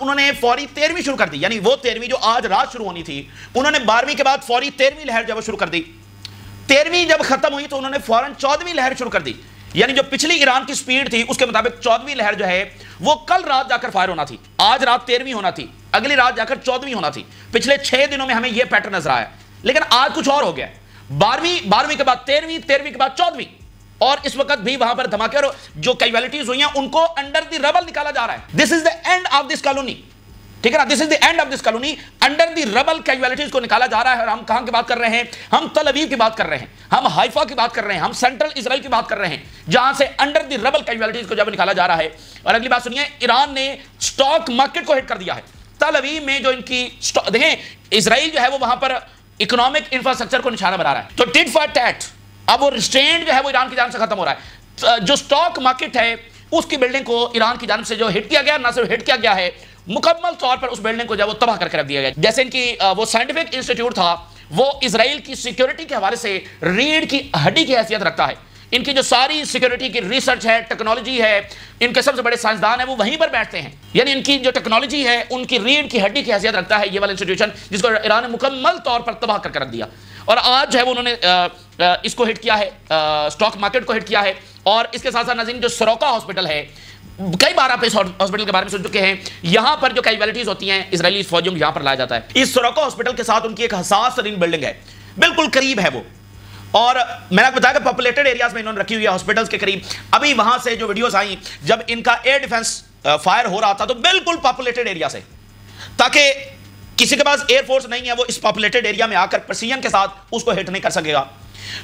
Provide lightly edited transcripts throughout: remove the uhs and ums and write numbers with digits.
انہوں نے فوری 13ویں شروع کر دی، یعنی وہ 13ویں جو آج رات شروع ہونی تھی، انہوں نے 12ویں کے بعد فوری 13ویں لہر جب شروع کر دی۔ 13ویں جب ختم ہوئی تو انہوں نے فوراً 14ویں لہر شروع کر دی، یعنی جو پچھلی ایران کی سپیڈ تھی اس کے مطابق 14ویں لہر جو ہے وہ کل رات جا کر فائر ہونا تھی، آج رات 13ویں ہونا تھی، اگلی رات جا کر 14ویں ہونا تھی۔ پچھلے 6 دنوں میں ہمیں یہ پیٹرن نظر آیا، لیکن آج کچھ اور ہو گیا، 12ویں کے بعد 13ویں کے بعد 14ویں، اور اس وقت بھی وہاں پر دھماکے اور جو کیجویلٹیز ہوئی ہیں ان کو انڈر دی ربل نکالا جا رہا ہے۔ This is the end of this colony, ٹھیک ہے نا، this is the end of this colony, under the rubble casualties کو نکالا جا رہا ہے۔ اور ہم کہاں کی بات کر رہے ہیں؟ ہم تل اویو کی بات کر رہے ہیں، ہم حیفا کی بات کر رہے ہیں، ہم سینٹرل اسرائیل کی بات کر رہے ہیں، جہاں سے انڈر دی ربل کیجویلٹیز کو جب نکالا جا رہا ہے۔ اور اگلی بات سنیے، ایران نے سٹاک مارکیٹ کو ہٹ کر دیا ہے۔ تل اویو میں جو ان کی دیکھیں، اسرائیل جو ہے وہ وہاں پر اکنامک انفراسٹرکچر کو نشانہ بنا رہا ہے، تو ٹٹ فار ٹیٹ، اب وہ ریسٹرینٹ جو ہے وہ ایران کی جانب سے ختم ہو رہا ہے۔ جو سٹاک مارکیٹ ہے اس کی بلڈنگ کو ایران کی جانب سے جو ہٹ کیا گیا، نہ صرف ہٹ کیا گیا ہے، مکمل طور پر اس بلڈنگ کو جب وہ تباہ کر کے رکھ دیا گیا۔ جیسے ان کی وہ سائنٹیفک انسٹیٹیوٹ تھا، وہ اسرائیل کی سیکیورٹی کے حوالے سے ریڑھ کی ہڈی کی حیثیت رکھتا ہے۔ ان کی جو ساری سیکیورٹی کی ریسرچ ہے، ٹیکنالوجی ہے، ان کے سب سے بڑے سائنسدان ہیں وہ وہیں پر بیٹھتے ہیں، یعنی ان کی جو ٹیکنالوجی ہے ان کی ریڑھ کی ہڈی کی حیثیت رکھتا ہے یہ والا انسٹیٹیوشن، جس کو ایران نے مکمل طور پر تباہ کر کے رکھ دیا۔ اور آج جو ہے وہ انہوں نے اس کو ہٹ کیا ہے، سٹاک مارکیٹ کو ہٹ کیا ہے۔ اور اس کے ساتھ ساتھ ناظرین جو سروکا ہاسپٹل ہے، کئی بار آپ اس ہاسپٹل کے بارے میں سن چکے ہیں، یہاں پر جو کیجویلٹیز ہوتی ہیں اسرائیلی فوجیوں کو یہاں پر لایا جاتا ہے۔ اس سروکا ہاسپٹل کے ساتھ ان کی ایک حساس ترین بلڈنگ ہے، بالکل قریب ہے وہ، اور میں نے آپ کو بتایا کہ پاپولیٹڈ ایریاز میں انہوں نے رکھی ہوئی ہے ہاسپٹلز کے قریب۔ ابھی وہاں سے جو ویڈیوز آئیں جب ان کا ایئر ڈیفنس فائر ہو رہا تھا تو بالکل پاپولیٹڈ ایریا سے، تاکہ کسی کے پاس ایئر فورس نہیں ہے وہ اس پاپولیٹڈ ایریا میں آ کر پرسیژن کے ساتھ اس کو ہٹ نہیں کر سکے گا۔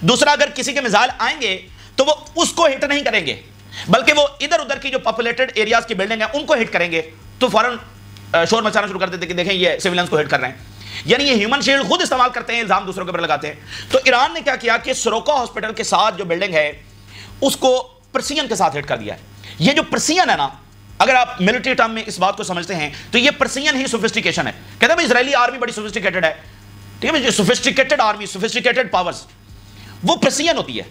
دوسرا، اگر کسی کے میزائل آئیں گے تو وہ اس کو ہٹ نہیں کریں گے، بلکہ وہ ادھر ادھر کی جو پاپولیٹڈ ایریاز کی بلڈنگ ہیں ان کو ہٹ کریں گے، تو فوراً شور مچانا شروع کر دیتے کہ دیکھیں یہ سیولینز کو ہٹ کر رہے ہیں، یعنی یہ ہیومن شیلڈ خود استعمال کرتے ہیں، الزام دوسروں کے اوپر لگاتے ہیں۔ تو ایران نے کیا کیا کہ سروکا ہاسپٹل کے ساتھ جو بلڈنگ ہے اس کو پرسیژن کے ساتھ ہٹ کر دیا ہے۔ یہ جو پرسیژن ہے نا، اگر آپ ملٹری ٹرم میں اس بات کو سمجھتے ہیں تو یہ پرسیژن ہی سوفسٹیکیشن ہے۔ کہتے ہیں اسرائیلی آرمی بڑی سوفسٹیکیٹڈ ہے، ٹھیک ہے، سوفسٹیکیٹڈ آرمی، سوفسٹیکیٹڈ پاورز، وہ پرسیژن ہوتی ہے۔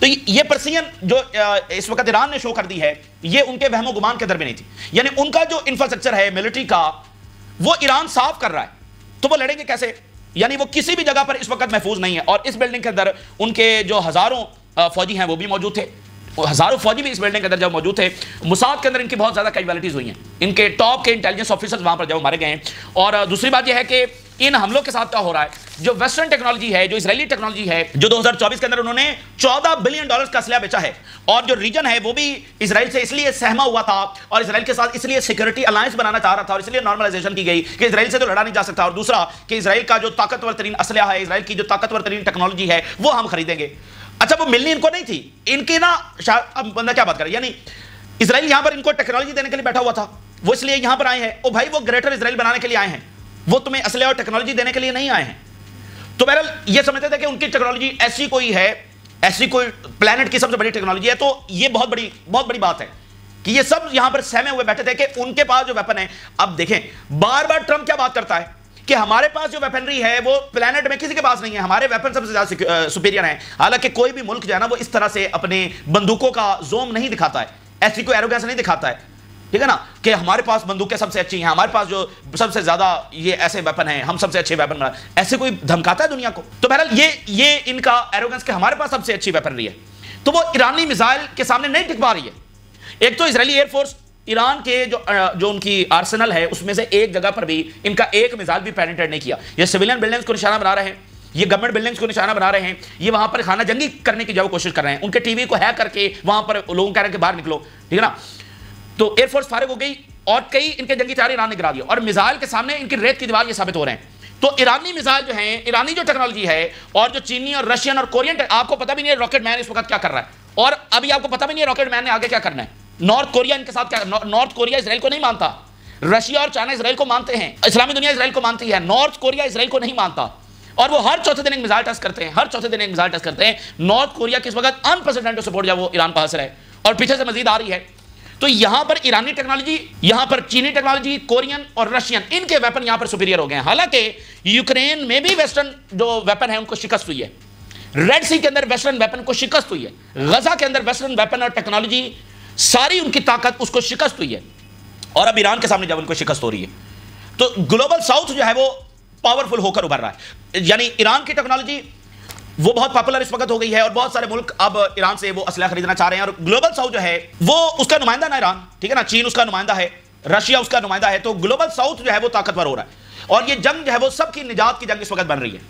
تو یہ پرسیژن جو اس وقت ایران نے شو کر دی ہے، یہ ان کے وہم و گمان کے اندر بھی نہیں تھی، یعنی ان کا جو انفراسٹرکچر ہے ملٹری کا وہ ایران صاف کر رہا ہے، تو وہ لڑیں گے کیسے؟ یعنی وہ کسی بھی جگہ پر اس وقت محفوظ نہیں ہے۔ اور اس بلڈنگ کے اندر ان کے جو ہزاروں فوجی ہیں وہ بھی موجود تھے، ہزاروں فوجی بھی اس بلڈنگ کے اندر جب موجود تھے۔ موساد کے اندر ان کی بہت زیادہ کیجویلٹیز ہوئی ہیں، ان کے ٹاپ کے انٹیلیجنس آفیسرز وہاں پر جب مارے گئے ہیں۔ اور دوسری بات یہ ہے کہ ان حملوں کے ساتھ کیا ہو رہا ہے، جو ویسٹرن ٹیکنالوجی ہے، جو اسرائیلی ٹیکنالوجی ہے، جو 2024 کے اندر انہوں نے $14 بلین کا اسلحہ بیچا ہے، اور جو ریجن ہے وہ بھی اسرائیل سے اس لیے سہما ہوا تھا اور اسرائیل کے ساتھ اس لیے سیکورٹی الائنس بنانا چاہ رہا تھا، اور اس لیے نارملائزیشن کی گئی کہ اسرائیل سے تو لڑا نہیں جا سکتا، اور دوسرا کہ اسرائیل کا جو طاقتور ترین اسلحہ ہے، اسرائیل کی جو طاقتور ترین ٹیکنالوجی ہے وہ ہم خریدیں گے۔ اچھا، وہ ملنی ان کو نہیں تھی، ان کی نا اب بندہ کیا بات کرے، یعنی اسرائیل یہاں پر ان کو ٹیکنالوجی دینے کے لیے بیٹھا ہوا تھا، وہ اس لیے یہاں پر آئے ہیں، او بھائی وہ گریٹر اسرائیل بنانے کے لیے آئے ہیں، وہ تمہیں اسلحہ اور ٹیکنالوجی دینے کے لیے نہیں آئے ہیں۔ تو بہرحال یہ سمجھتے تھے کہ ان کی ٹیکنالوجی ایسی کوئی ہے، ایسی کوئی پلانٹ کی سب سے بڑی ٹیکنالوجی ہے، تو یہ بہت بڑی بات ہے کہ یہ سب یہاں پر سہمے ہوئے بیٹھے تھے کہ ان کے پاس جو ویپن ہے۔ اب دیکھیں بار بار ٹرمپ کیا بات کرتا ہے کہ ہمارے پاس جو ویپنری ہے وہ پلانٹ میں کسی کے پاس نہیں ہے، ہمارے ویپن سب سے زیادہ سپیریئر ہیں۔ حالانکہ کوئی بھی ملک جو ہے نا وہ اس طرح سے اپنے بندوقوں کا زوم نہیں دکھاتا ہے، ایسی کوئی ایروگینس نہیں دکھاتا ہے، ٹھیک ہے نا، کہ ہمارے پاس بندوقیں سب سے اچھی ہیں، ہمارے پاس جو سب سے زیادہ یہ ایسے ویپن ہیں، ہم سب سے اچھے ویپن بنا، ایسے کوئی دھمکاتا ہے دنیا کو؟ تو بہرحال یہ ان کا ایروگنس کہ ہمارے پاس سب سے اچھی ویپنری ہے، تو وہ ایرانی میزائل کے سامنے نہیں ٹک پا رہی ہے۔ ایک تو اسرائیلی ایئر فورس ایران کے جو ان کی آرسنل ہے اس میں سے ایک جگہ پر بھی ان کا ایک میزائل بھی پینیٹریٹ نہیں کیا۔ یہ سویلین بلڈنگز کو نشانہ بنا رہے ہیں، یہ گورنمنٹ بلڈنگز کو نشانہ بنا رہے ہیں، یہ وہاں پر خانہ جنگی کرنے کی جو کوشش کر رہے ہیں، ان کے ٹی وی کو ہیک کر کے وہاں پر لوگوں کہہ رہے ہیں کہ باہر نکلو، ٹھیک ہے نا۔ تو ایئر فورس فارغ ہو گئی اور کئی ان کے جنگی طیارے ایران نے گرا دیا، اور میزائل کے سامنے ان کی ریت کی دیوار یہ ثابت ہو رہے ہیں۔ تو ایرانی میزائل جو ہیں، ایرانی جو ٹیکنالوجی ہے، اور جو چینی اور رشین اور کورین، آپ کو پتہ بھی نہیں ہے راکٹ مین اس وقت کیا کر رہا ہے، اور ابھی آپ کو پتہ بھی نہیں ہے راکٹ مین نے آگے کیا کرنا ہے۔ نارتھ کوریا ان کے ساتھ کیا، نارتھ کوریا اسرائیل کو نہیں مانتا، رشیا اور چائنا اسرائیل کو مانتے ہیں، اسلامی دنیا اسرائیل کو مانتی ہے، نارتھ کوریا اسرائیل کو نہیں مانتا، اور وہ ہر چوتھے دن ایک میزائل ٹیسٹ کرتے ہیں، ہر چوتھے دن ایک میزائل ٹیسٹ کرتے ہیں۔ نارتھ کوریا کی اس وقت انپریسیڈنٹڈ سپورٹ جو وہ ایران کو حاصل ہے، اور پیچھے سے مزید آ رہی ہے۔ تو یہاں پر ایرانی ٹیکنالوجی، یہاں پر چینی ٹیکنالوجی، کورین اور رشین، ان کے ویپن یہاں پر سپیریئر ہو گئے ہیں۔ حالانکہ یوکرین میں بھی ویسٹرن جو ویپن ہے ان کو شکست ہوئی ہے، ریڈ سی کے اندر ویسٹرن ویپن کو شکست ہوئی ہے، غزہ کے اندر ویسٹرن ویپن اور ٹیکنالوجی ساری ان کی طاقت اس کو شکست ہوئی ہے۔ اور اب ایران کے سامنے جب ان کو شکست ہو رہی ہے تو گلوبل ساؤتھ جو ہے وہ پاورفل ہو کر ابھر رہا ہے. یعنی ایران کی ٹیکنالوجی وہ بہت پاپولر اس وقت ہو گئی ہے اور بہت سارے ملک اب ایران سے وہ اسلحہ خریدنا چاہ رہے ہیں. اور گلوبل ساؤتھ جو ہے وہ اس کا نمائندہ نا ایران, ٹھیک ہے نا, چین اس کا نمائندہ ہے, رشیا اس کا نمائندہ ہے. تو گلوبل ساؤتھ جو ہے وہ طاقتور ہو رہا ہے اور یہ جنگ جو ہے وہ سب کی نجات کی جنگ اس وقت بن رہی ہے.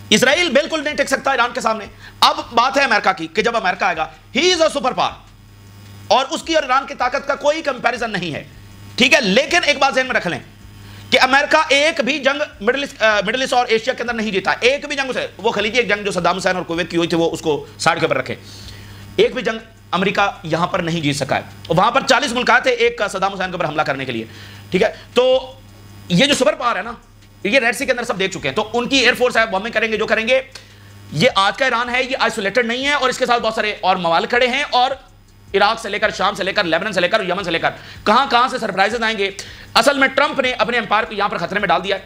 اسرائیل بالکل نہیں ٹک سکتا ایران کے سامنے. اب بات ہے امریکہ کی کہ جب امریکہ آئے گا, ہی از اے سپر پاور اور اس کی اور ایران کی طاقت کا کوئی کمپیریزن نہیں ہے, ٹھیک ہے. لیکن ایک بات ذہن میں رکھ لیں کہ امریکہ ایک بھی جنگ مڈل ایسٹ اور ایشیا کے اندر نہیں جیتا, ایک بھی جنگ سے. وہ خلیجی ایک جنگ جو صدام حسین اور کویت کی ہوئی تھی وہ اس کو سائڈ کے اوپر رکھے, ایک بھی جنگ امریکہ یہاں پر نہیں جیت سکا ہے. وہاں پر 40 ملک آئے تھے ایک صدام حسین کے اوپر حملہ کرنے کے لیے, ٹھیک ہے. تو یہ جو سپر پاور ہے نا, یہ ریڈ سی کے اندر سب دیکھ چکے ہیں. تو ان کی ایئر فورس ہے, بمبنگ کریں گے جو کریں گے. یہ آج کا ایران ہے, یہ آئسولیٹڈ نہیں ہے اور اس کے ساتھ بہت سارے اور ممالک کھڑے ہیں. اور عراق سے لے کر شام سے لے کر لیبنان سے لے کر یمن سے لے کر کہاں سے سرپرائزز آئیں گے. اصل میں ٹرمپ نے اپنے امپائر کو یہاں پر خطرے میں ڈال دیا ہے.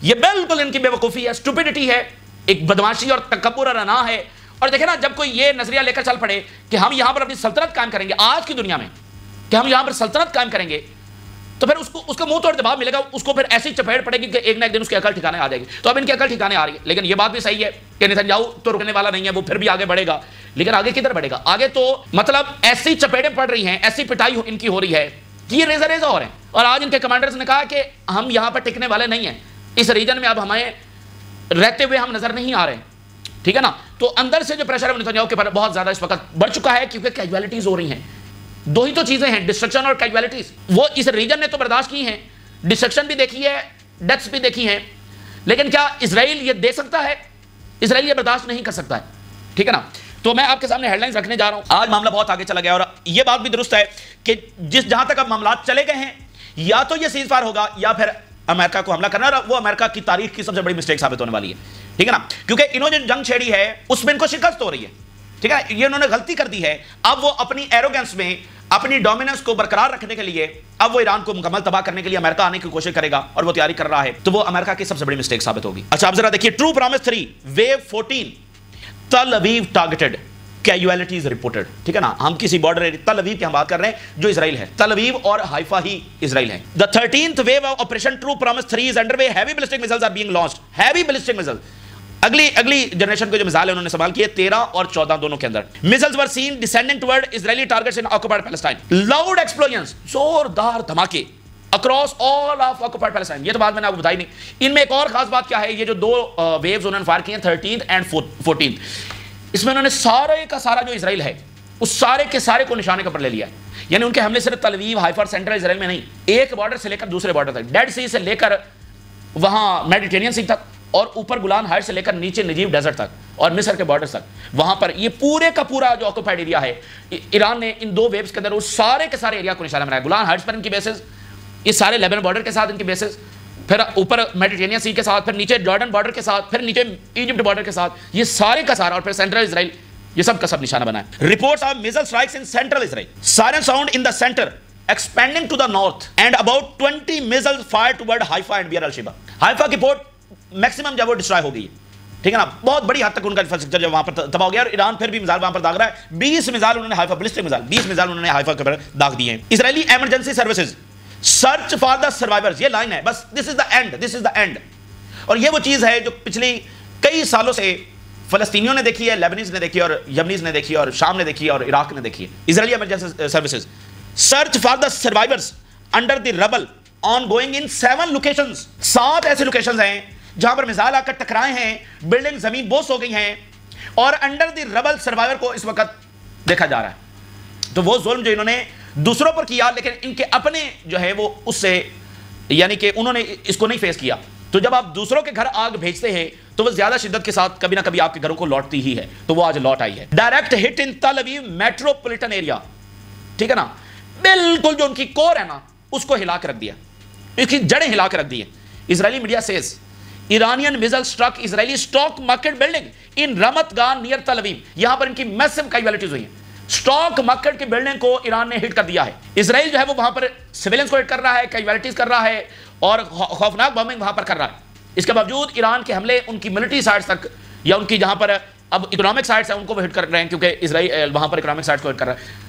یہ بالکل ان کی بے وقوفی ہے, اسٹوپڈیٹی ہے, ایک بدماشی اور تکبر اور انا ہے. اور دیکھیں نا, جب کوئی یہ نظریہ لے کر چل پڑے کہ ہم یہاں پر اپنی سلطنت قائم کریں گے آج کی دنیا میں, کہ ہم یہاں پر سلطنت قائم کریں گے, تو پھر اس کو منہ توڑ جواب ملے گا. اس کو پھر ایسی چپیٹ پڑے گی کہ ایک نہ ایک دن اس کی عقل ٹھکانے آ جائے گی. تو اب ان کی عقل ٹھکانے آ رہی ہے. لیکن یہ بات بھی صحیح ہے کہ نیتنیاہو تو رکنے والا نہیں ہے, وہ پھر بھی آگے بڑھے گا. لیکن آگے کدھر بڑھے گا؟ آگے تو مطلب ایسی چپیٹیں پڑ رہی ہیں, ایسی پٹائی ان کی ہو رہی ہے کہ یہ ریزہ ریزہ ہو رہے ہیں. اور آج ان کے کمانڈرز نے کہا کہ ہم یہاں پر ٹکنے والے نہیں ہیں, اس ریجن میں اب ہمیں رہتے ہوئے ہم نظر نہیں آ رہے ہیں, ٹھیک ہے نا. تو اندر سے جو پریشر ہے نیتنیاہو کے اوپر بہت زیادہ اس وقت بڑھ چکا ہے, کیونکہ کیجویلٹیز ہو رہی ہیں. دو ہی تو چیزیں ہیں, ڈسٹرکشن اور کیجویلٹیز. وہ اس ریجن نے تو برداشت کی ہیں, ڈسٹرکشن بھی دیکھی ہے, ڈیتھس بھی دیکھی ہیں. لیکن کیا اسرائیل یہ دے سکتا ہے؟ اسرائیل یہ برداشت نہیں کر سکتا ہے, ٹھیک ہے نا. تو میں آپ کے سامنے ہیڈ لائنز رکھنے جا رہا ہوں. آج معاملہ بہت آگے چلا گیا اور یہ بات بھی درست ہے کہ جہاں تک اب معاملات چلے گئے ہیں, یا تو یہ سیز فائر ہوگا یا پھر امریکہ کو حملہ کرنا, اور وہ امریکہ کی تاریخ کی سب سے بڑی مسٹیک ثابت ہونے والی ہے, ٹھیک ہے نا. کیونکہ انہوں نے جنگ چھیڑی ہے اس میں ان کو شکست ہو رہی ہے, ٹھیک ہے. یہ انہوں نے غلطی کر دی ہے. اب وہ اپنی ایروگنس میں اپنی ڈومیننس کو برقرار رکھنے کے لیے اب وہ ایران کو مکمل تباہ کرنے کے لیے امریکہ آنے کی کوشش کرے گا اور وہ تیاری کر رہا ہے. تو وہ امریکہ کی سب سے بڑی مسٹیک ثابت ہوگی. اچھا اب ذرا دیکھیے, ٹرو پرامس 3 ویو 14 تل ابیب ٹارگیٹڈ کیجویلٹیز رپورٹڈ, ٹھیک ہے نا. ہم کسی بارڈر تل ابیب کی ہم بات کر رہے ہیں جو اسرائیل ہے. تل ابیب اور حیفا ہی اسرائیل ہے. The 13th wave of Operation True Promise 3 is underway. Heavy ballistic missiles are being launched. Heavy ballistic missiles. اگلی جنریشن کے جو مثال ہے انہوں نے استعمال کیے 13 اور 14 دونوں کے اندر. Missiles were seen descending toward Israeli targets in occupied Palestine. Loud explosions, زوردار دھماکے across all of occupied Palestine. یہ تو بات میں نے آپ کو بتائی نہیں. ان میں ایک اور خاص بات کیا ہے, یہ جو دو ویوز انہوں نے فائر کیے ہیں 13th and 14th, اس میں انہوں نے سارے کا سارا جو اسرائیل ہے اس سارے کے سارے کو نشانے کے اوپر لے لیا ہے. یعنی ان کے حملے صرف تل ابیب, حیفا, سینٹرل اسرائیل میں نہیں, ایک بارڈر سے لے کر دوسرے بارڈر تک, ڈیڈ سی سے لے کر وہاں میڈیٹرینین سی تک, اور اوپر گولان ہائٹ سے لے کر نیچے نجیب ڈیزرٹ تک اور مصر کے بارڈر تک, وہاں پر یہ پورے کا پورا جو آکوپائڈ ایریا ہے ایران نے ان دو ویوز کے اندر اس سارے کے سارے ایریا کو نشانہ بنایا. گولان ہائٹس پر ان کی بیسز, یہ سارے لیبنان بارڈر کے ساتھ ان کی بیسز, پھر اوپر میڈیٹرینین سی کے ساتھ, پھر نیچے جارڈن بارڈر کے ساتھ, پھر نیچے ایجپٹ بارڈر کے ساتھ, یہ سارے کا سارا, اور پھر سینٹرل اسرائیل, یہ سب کا سب نشانہ بنا ہے. Reports of missile strikes in central Israel, siren sound in the center expanding to the north and about 20 missile fire toward Haifa and Beersheba. حیفا کی پورٹ میکسیمم جب وہ ڈسٹرائے ہو گئی, ٹھیک ہے نا, بہت بڑی حد تک ان کا انفراسٹرکچر جب وہاں پر تباہ ہو گیا. اور ایران پھر بھی میزائل وہاں پر داغ رہا ہے. 20 میزائل انہوں نے حیفا, بلسٹک میزائل 20 میزائل انہوں نے حیفا کے اوپر داغ دیے ہیں. Israeli emergency services search for the survivors, یہ لائن ہے بس, دس از دا and, this is the and. اور یہ وہ چیز ہے جو پچھلی کئی سالوں سے فلسطینیوں نے دیکھی ہے, لیبنیز نے دیکھی, اور یمنیز نے دیکھی, اور شام نے دیکھی, اور عراق نے دیکھی ہے. Israeli emergency services search for the survivors under the rubble ongoing in 7 locations. 7 ایسے لوکیشنز ہیں جہاں پر میزائل آ کر ٹکرائے ہیں, بلڈنگ زمین بوس ہو گئی ہیں, اور انڈر دی ربل سروائیور کو اس وقت دیکھا جا رہا ہے. تو وہ ظلم جو انہوں نے دوسروں پر کیا, لیکن ان کے اپنے جو ہے وہ اس سے, یعنی کہ انہوں نے اس کو نہیں فیس کیا. تو جب آپ دوسروں کے گھر آگ بھیجتے ہیں تو وہ زیادہ شدت کے ساتھ کبھی نہ کبھی آپ کے گھروں کو لوٹتی ہی ہے. تو وہ آج لوٹ آئی ہے. ڈائریکٹ ہٹ ان تل ابیب میٹروپولیٹن ایریا, ٹھیک ہے نا, بالکل جو ان کی کور ہے نا اس کو ہلا کے رکھ دیا, اس کی جڑیں ہلا کے رکھ دی ہیں. اسرائیلی میڈیا سیز ایرانین میزل اسٹرک اسرائیلی اسٹاک مارکیٹ بلڈنگ ان رمت گان نیئر تل ابیب. یہاں پر ان کی میسو کیجویلٹیز ہوئی ہیں. اسٹاک مارکیٹ کی بلڈنگ کو ایران نے ہٹ کر دیا ہے. اسرائیل جو ہے وہ وہاں پر سویلنس کو ہٹ کر رہا ہے, کیجویلٹیز کر رہا ہے, اور خوفناک بمبنگ وہاں پر کر رہا ہے. اس کے باوجود ایران کے حملے ان کی ملٹری سائٹس تک, یا ان کی جہاں پر اب اکنامک سائٹس ہیں ان کو وہ ہٹ کر رہے ہیں, کیونکہ اسرائیل وہاں پر اکنامک سائٹس کو ہٹ کر رہا ہے.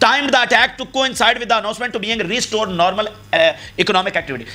timed the attack to coincide with the announcement to being restored normal economic activity।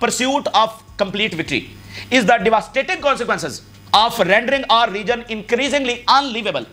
pursuit of complete victory is the devastating consequences of rendering our region increasingly unlivable।